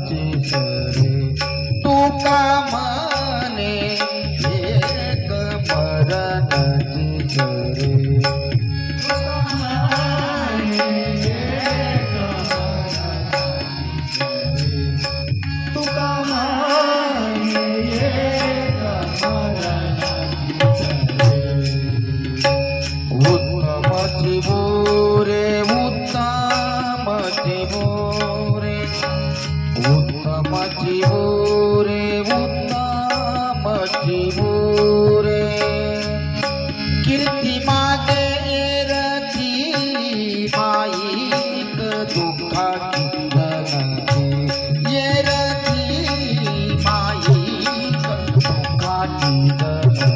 सरे तुका म्हणे एक मरणाची सरे तुका म्हणे एक मरणाची उत्तमची बोरे उत्तमची बोरे उत्तमची बोरे उत्तमची बोरे कीर्ती मागे रची माईक दुःखाची धनाची येरची माईक दुःखाची धनाची